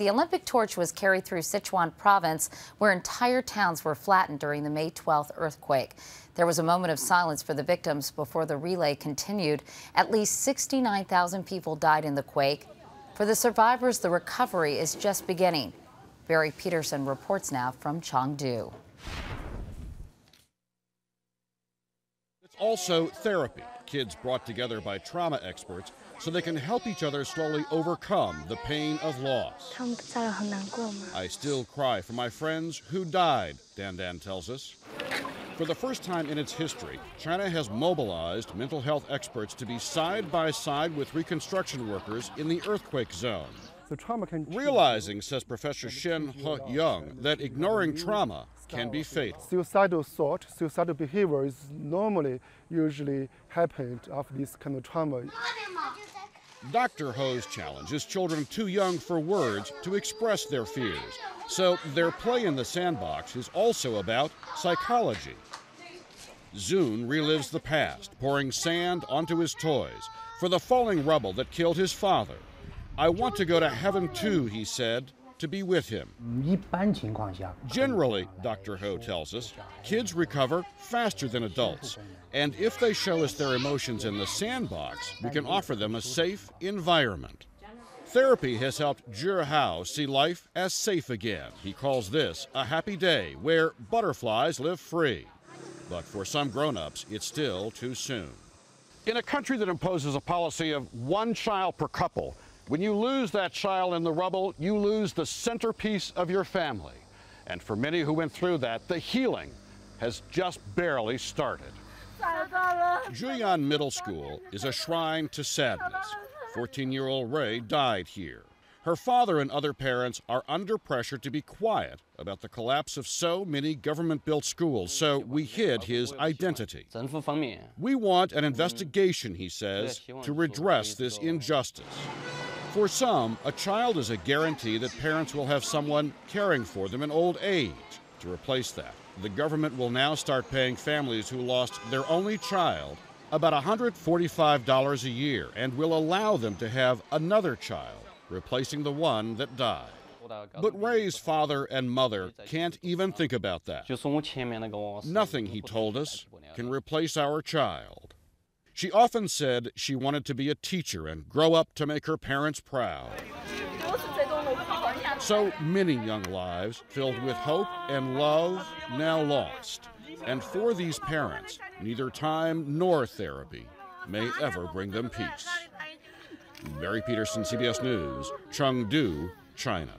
The Olympic torch was carried through Sichuan province, where entire towns were flattened during the May 12th earthquake. There was a moment of silence for the victims before the relay continued. At least 69,000 people died in the quake. For the survivors, the recovery is just beginning. Barry Petersen reports now from Chengdu. It's also therapy. Kids brought together by trauma experts so they can help each other slowly overcome the pain of loss. I still cry for my friends who died, Dan tells us. For the first time in its history, China has mobilized mental health experts to be side by side with reconstruction workers in the earthquake zone. Realizing, says Professor Shen He Young, that ignoring trauma can be fatal. Suicidal thought, suicidal behavior is usually happened after this kind of trauma. Dr. Ho's challenge is children too young for words to express their fears. So their play in the sandbox is also about psychology. Zun relives the past, pouring sand onto his toys for the falling rubble that killed his father. I want to go to heaven too, he said, to be with him. Generally, Dr. Ho tells us, kids recover faster than adults. And if they show us their emotions in the sandbox, we can offer them a safe environment. Therapy has helped Zhi Hao see life as safe again. He calls this a happy day where butterflies live free. But for some grown-ups, it's still too soon. In a country that imposes a policy of one child per couple, when you lose that child in the rubble, you lose the centerpiece of your family. And for many who went through that, the healing has just barely started. Julian Middle School is a shrine to sadness. 14-year-old Ray died here. Her father and other parents are under pressure to be quiet about the collapse of so many government-built schools, so we hid his identity. We want an investigation, he says, to redress this injustice. For some, a child is a guarantee that parents will have someone caring for them in old age. To replace that, the government will now start paying families who lost their only child about $145 a year and will allow them to have another child, replacing the one that died. But Ray's father and mother can't even think about that. Nothing, he told us, can replace our child. She often said she wanted to be a teacher and grow up to make her parents proud. So many young lives filled with hope and love now lost. And for these parents, neither time nor therapy may ever bring them peace. Barry Petersen, CBS News, Chengdu, China.